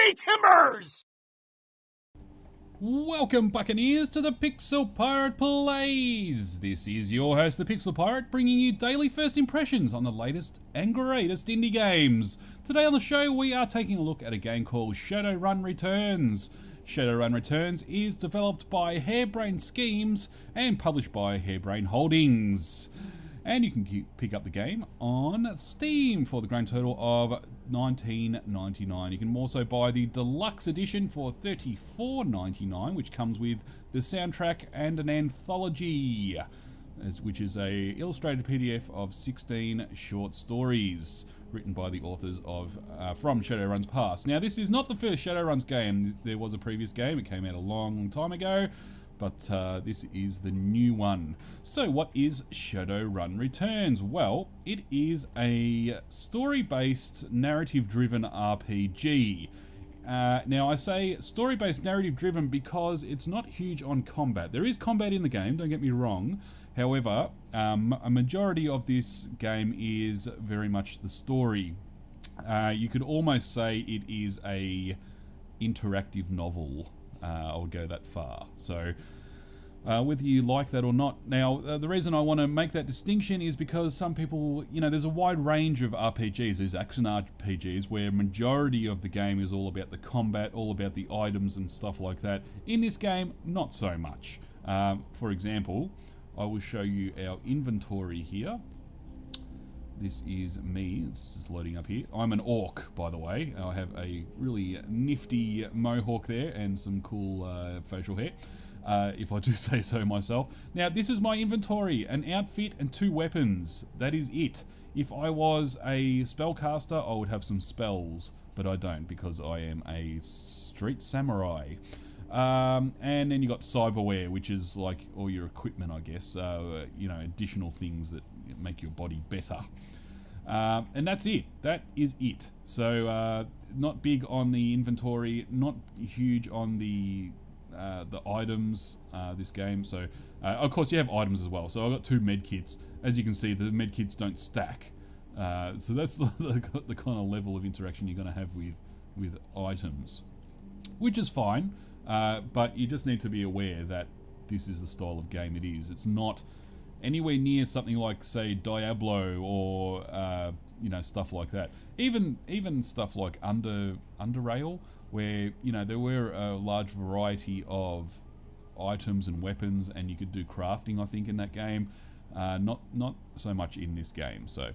me timbers! Welcome, Buccaneers, to the Pixel Pirate Plays! This is your host, the Pixel Pirate, bringing you daily first impressions on the latest and greatest indie games. Today on the show, we are taking a look at a game called Shadowrun Returns. Shadowrun Returns is developed by Harebrained Schemes and published by Harebrained Holdings. And you can pick up the game on Steam for the grand total of $19.99. You can also buy the deluxe edition for $34.99, which comes with the soundtrack and an anthology, which is a illustrated PDF of 16 short stories written by the authors of from Shadowrun's past. Now, this is not the first Shadowrun's game. There was a previous game. It came out a long time ago. But this is the new one. So what is Shadowrun Returns? Well, it is a story-based, narrative-driven RPG. Now, I say story-based, narrative-driven because it's not huge on combat. There is combat in the game, don't get me wrong. However, a majority of this game is very much the story. You could almost say it is a interactive novel. I would go that far. So, whether you like that or not. Now, the reason I want to make that distinction is because some people, there's a wide range of RPGs. There's action RPGs where majority of the game is all about the combat, all about the items and stuff like that. In this game, not so much. For example, I will show you our inventory here. This is me. It's just loading up here. I'm an orc, by the way. I have a really nifty mohawk there and some cool facial hair, if I do say so myself. Now, this is my inventory. An outfit and 2 weapons. That is it. If I was a spellcaster, I would have some spells, but I don't because I am a street samurai. And then you got cyberware, which is like all your equipment, I guess. Additional things that make your body better. And that's it. That is it. So not big on the inventory, not huge on the items. This game. So of course you have items as well. So I've got 2 med kits. As you can see, the med kits don't stack. So that's the kind of level of interaction you're going to have with items, which is fine. But you just need to be aware that this is the style of game it is. It's not anywhere near something like, say, Diablo or stuff like that. Even stuff like Underrail, where there were a large variety of items and weapons, and you could do crafting, I think, in that game. Not so much in this game. So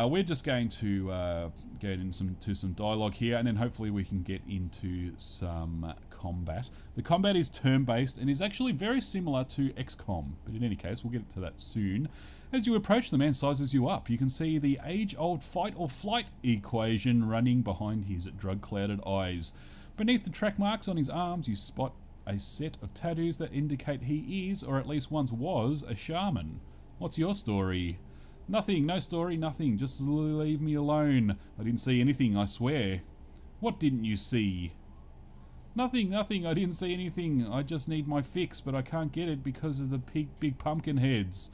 we're just going to get into some dialogue here, and then hopefully we can get into some combat. The combat is turn-based and is actually very similar to XCOM, but in any case, we'll get to that soon. As you approach, the man sizes you up. You can see the age-old fight or flight equation running behind his drug-clouded eyes. Beneath the track marks on his arms, you spot a set of tattoos that indicate he is, or at least once was, a shaman. What's your story? Nothing, no story, nothing. Just leave me alone. I didn't see anything, I swear. What didn't you see? Nothing, I didn't see anything. I just need my fix, but I can't get it because of the big pumpkin heads.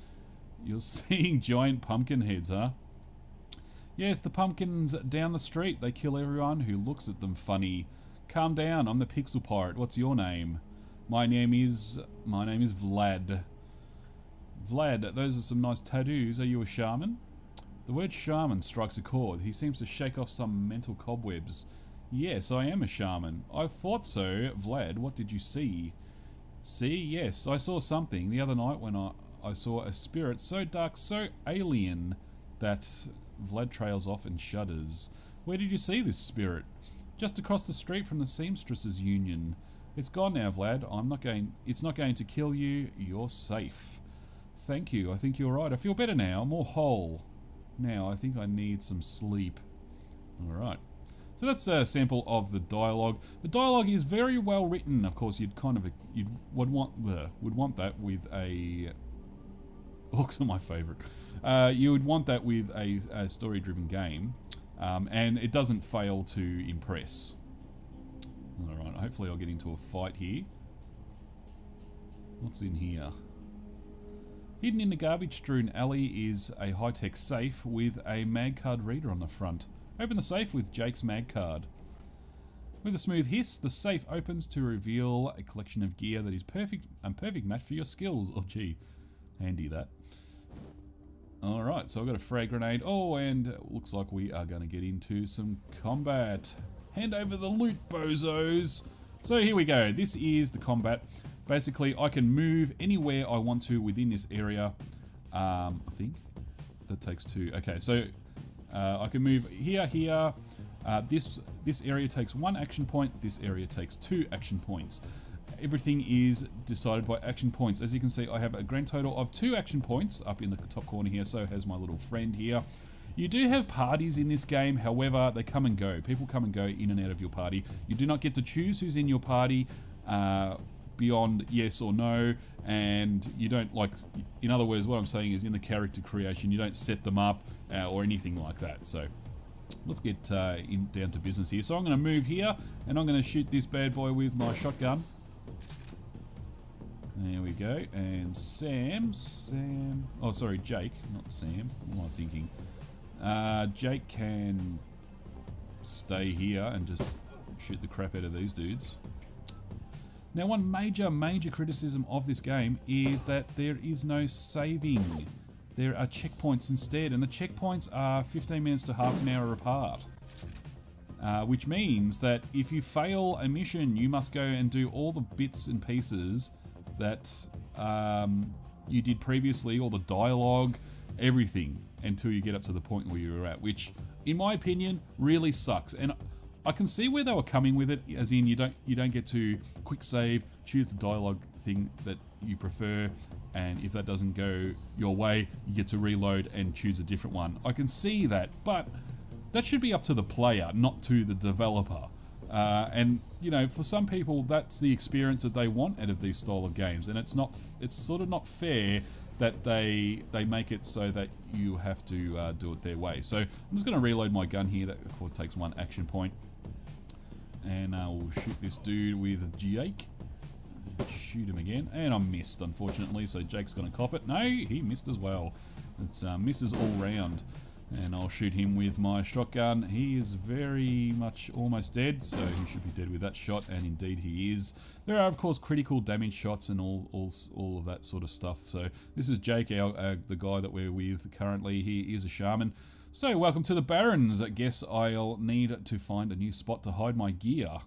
You're seeing giant pumpkin heads, huh? Yes, the pumpkins down the street. They kill everyone who looks at them funny. Calm down, I'm the Pixel Pirate. What's your name? My name is Vlad. Vlad, those are some nice tattoos. Are you a shaman? The word shaman strikes a chord. He seems to shake off some mental cobwebs. Yes, I am a shaman. I thought so. Vlad, what did you see? See? Yes, I saw something the other night when I saw a spirit so dark, so alien, that Vlad trails off and shudders. Where did you see this spirit? Just across the street from the Seamstresses Union. It's gone now, Vlad. It's not going to kill you. You're safe. Thank you. I think you're right. I feel better now. More whole. Now, I think I need some sleep. Alright. So that's a sample of the dialogue. The dialogue is very well written. Of course, would want that with a... Orcs are my favourite. You would want that with a story-driven game. And it doesn't fail to impress. Alright, hopefully I'll get into a fight here. What's in here? Hidden in the garbage-strewn alley is a high-tech safe with a mag card reader on the front. Open the safe with Jake's mag card. With a smooth hiss, the safe opens to reveal a collection of gear that is a perfect match for your skills. Oh gee, handy that. Alright, so I've got a frag grenade. Oh, and it looks like we are going to get into some combat. Hand over the loot, bozos. So here we go. This is the combat. Basically, I can move anywhere I want to within this area. I think that takes 2. Okay, so I can move here. This area takes 1 action point. This area takes 2 action points. Everything is decided by action points. As you can see, I have a grand total of 2 action points up in the top corner here. So has my little friend here. You do have parties in this game, however, they come and go. People come and go in and out of your party. You do not get to choose who's in your party beyond yes or no, and you don't, like, in other words, what I'm saying is in the character creation, you don't set them up or anything like that. So let's get down to business here. So I'm going to move here, and I'm going to shoot this bad boy with my shotgun. There we go. And oh sorry, Jake, not Sam. What am I thinking? Jake can stay here and just shoot the crap out of these dudes. Now, one major criticism of this game is that there is no saving. There are checkpoints instead, and the checkpoints are 15 minutes to half an hour apart. Which means that if you fail a mission, you must go and do all the bits and pieces that you did previously, all the dialogue, everything, until you get up to the point where you were at, which, in my opinion, really sucks. And I can see where they were coming with it, as in you don't get to quick save, choose the dialogue thing that you prefer, and if that doesn't go your way, you get to reload and choose a different one. I can see that, but that should be up to the player, not to the developer. And you know, for some people, that's the experience that they want out of these style of games, and it's sort of not fair that they make it so that you have to do it their way. So I'm just going to reload my gun here. That of course takes 1 action point, and we'll shoot this dude with Jake. Shoot him again, and I missed, unfortunately. So Jake's going to cop it. No, he missed as well. It's misses all round. And I'll shoot him with my shotgun. He is very much almost dead, so he should be dead with that shot, and indeed he is. There are, of course, critical damage shots and all of that sort of stuff. So this is Jake, the guy that we're with currently. He is a shaman. So welcome to the Barrens. I guess I'll need to find a new spot to hide my gear.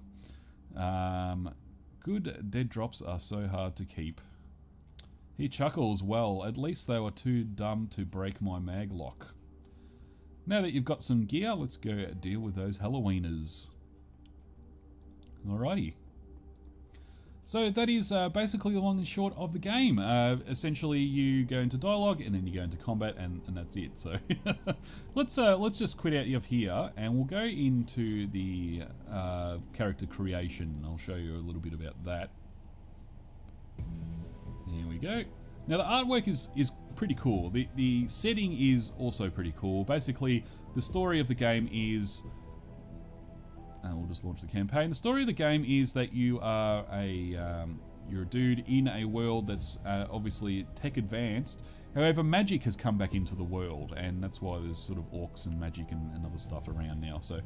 Good dead drops are so hard to keep. He chuckles. Well, at least they were too dumb to break my mag lock. Now that you've got some gear, let's go deal with those Halloweeners. Alrighty. So that is basically the long and short of the game. Essentially, you go into dialogue and then you go into combat, and that's it. So let's just quit out of here, and we'll go into the character creation. I'll show you a little bit about that. Here we go. Now the artwork is pretty cool. The setting is also pretty cool. Basically, the story of the game is... And we'll just launch the campaign. The story of the game is that you are you're a dude in a world that's obviously tech advanced. However, magic has come back into the world, and that's why there's sort of orcs and magic and other stuff around now. So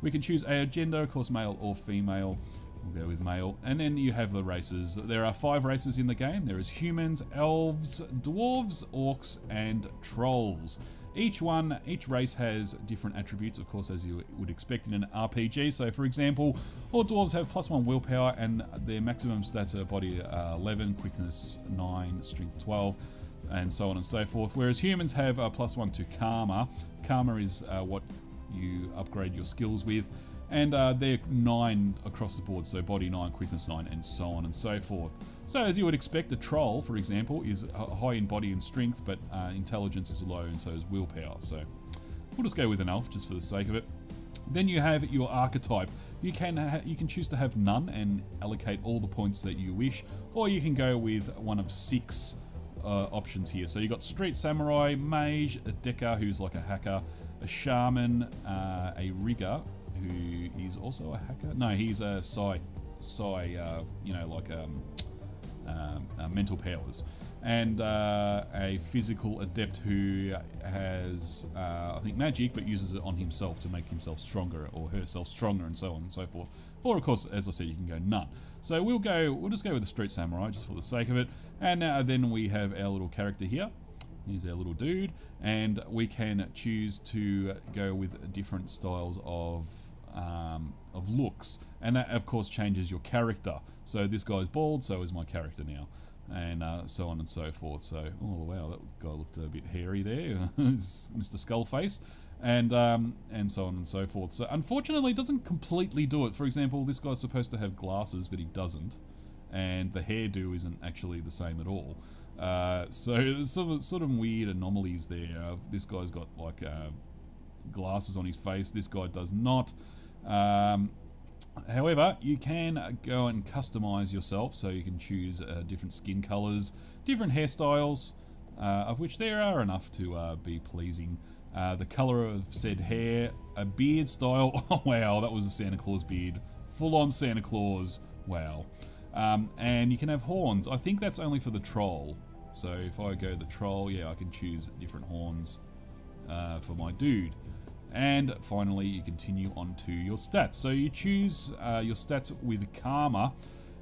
we can choose our gender, of course, male or female. We'll go with male. And then you have the races. There are 5 races in the game. There is humans, elves, dwarves, orcs, and trolls. Each race has different attributes, of course, as you would expect in an RPG. So, for example, all dwarves have +1 willpower, and their maximum stats are body 11, quickness 9, strength 12, and so on and so forth. Whereas humans have +1 to karma. Karma is what you upgrade your skills with. And they're 9 across the board, so body 9, quickness 9, and so on and so forth. So as you would expect, a troll, for example, is high in body and strength, but intelligence is low, and so is willpower. So we'll just go with an elf, just for the sake of it. Then you have your archetype. You can choose to have none and allocate all the points that you wish, or you can go with one of 6 options here. So you've got street samurai, mage, a decker, who's like a hacker, a shaman, a rigger, who is also a hacker. No, he's a mental powers. and a physical adept who has, I think, magic, but uses it on himself to make himself stronger or herself stronger, and so on and so forth. Or, of course, as I said, you can go none. So we'll just go with the Street Samurai just for the sake of it. And then we have our little character here. Here's our little dude, and we can choose to go with different styles of looks, and that of course changes your character. So this guy's bald, so is my character now, and so on and so forth. So, oh wow, that guy looked a bit hairy there, Mr. Skullface, and so on and so forth. So unfortunately, it doesn't completely do it. For example, this guy's supposed to have glasses, but he doesn't, and the hairdo isn't actually the same at all. So there's sort of weird anomalies there. This guy's got like glasses on his face. This guy does not. However, you can go and customize yourself, so you can choose different skin colors, different hairstyles, of which there are enough to be pleasing. The color of said hair, a beard style. Oh wow, that was a Santa Claus beard, full-on Santa Claus. Wow. And you can have horns. I think that's only for the troll. So if I go the troll, yeah, I can choose different horns for my dude. And finally, you continue on to your stats. So you choose your stats with karma.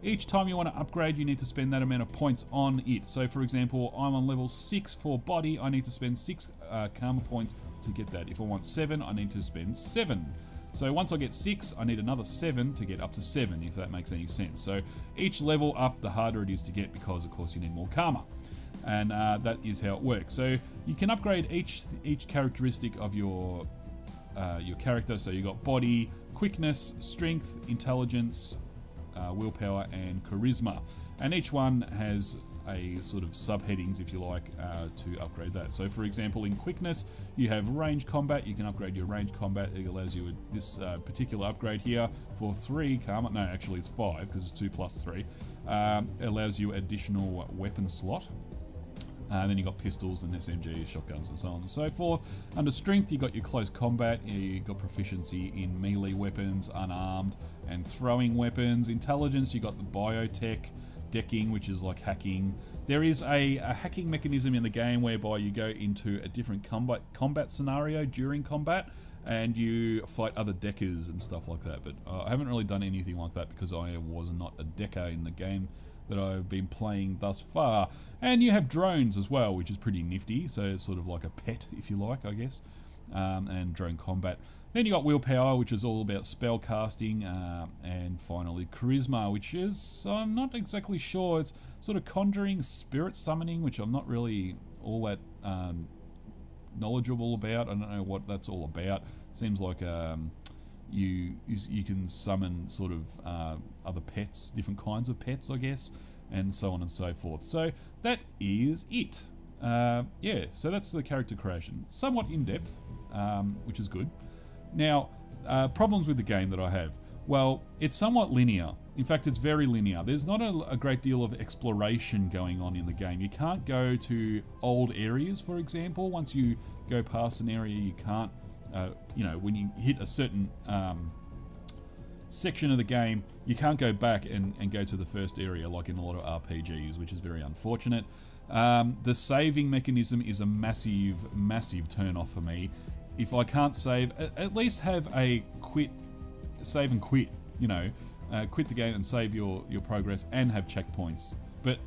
Each time you want to upgrade, you need to spend that amount of points on it. So for example, I'm on level 6 for body. I need to spend 6 karma points to get that. If I want 7, I need to spend 7. So once I get 6, I need another 7 to get up to 7, if that makes any sense. So each level up, the harder it is to get, because of course you need more karma. And that is how it works. So you can upgrade each characteristic of your character. So you got body, quickness, strength, intelligence, willpower, and charisma. And each one has a sort of subheadings, if you like, to upgrade that. So for example, in quickness, you have range combat. You can upgrade your range combat. It allows you this particular upgrade here for 3 karma. No, actually it's 5, because it's 2 plus 3. It allows you additional weapon slot. Then you got pistols and SMGs, shotguns, and so on and so forth. Under strength, you got your close combat. You got proficiency in melee weapons, unarmed, and throwing weapons. Intelligence, you got the biotech, decking, which is like hacking. There is a hacking mechanism in the game whereby you go into a different combat scenario during combat, and you fight other deckers and stuff like that. But I haven't really done anything like that because I was not a decker in the game that I've been playing thus far. And you have drones as well, which is pretty nifty. So it's sort of like a pet, if you like, I guess. And drone combat. Then you got willpower, which is all about spell casting, and finally charisma, which is, I'm not exactly sure, it's sort of conjuring, spirit summoning, which I'm not really all that knowledgeable about. I don't know what that's all about. Seems like you can summon sort of other pets, different kinds of pets, I guess, and so on and so forth. So that is it. Yeah, so that's the character creation. Somewhat in-depth, which is good. Now, problems with the game that I have. Well, it's somewhat linear. In fact, it's very linear. There's not a great deal of exploration going on in the game. You can't go to old areas, for example. Once you go past an area, you can't, you know, when you hit a certain section of the game, you can't go back and go to the first area like in a lot of RPGs, which is very unfortunate. The saving mechanism is a massive, massive turn off for me. If I can't save, at least have a save and quit, you know, quit the game and save your progress and have checkpoints. But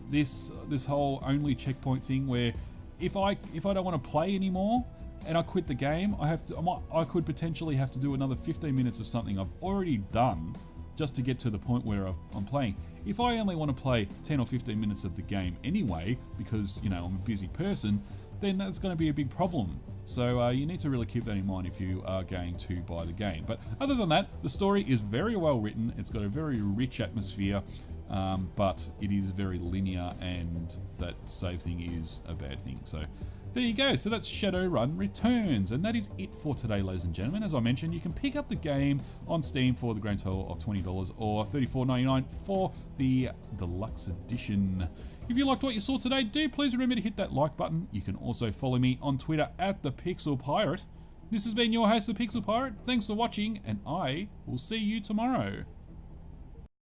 this whole only checkpoint thing, where if I don't want to play anymore and I quit the game, I could potentially have to do another 15 minutes of something I've already done just to get to the point where I'm playing. If I only want to play 10 or 15 minutes of the game anyway, because, you know, I'm a busy person, then that's going to be a big problem. So you need to really keep that in mind if you are going to buy the game. But other than that, the story is very well written. It's got a very rich atmosphere, but it is very linear, and that save thing is a bad thing. So there you go. So that's Shadowrun Returns, and that is it for today, ladies and gentlemen. As I mentioned, you can pick up the game on Steam for the grand total of $20 or $34.99 for the deluxe edition. If you liked what you saw today, do please remember to hit that like button. You can also follow me on Twitter at The Pixel Pirate. This has been your host, The Pixel Pirate. Thanks for watching, and I will see you tomorrow.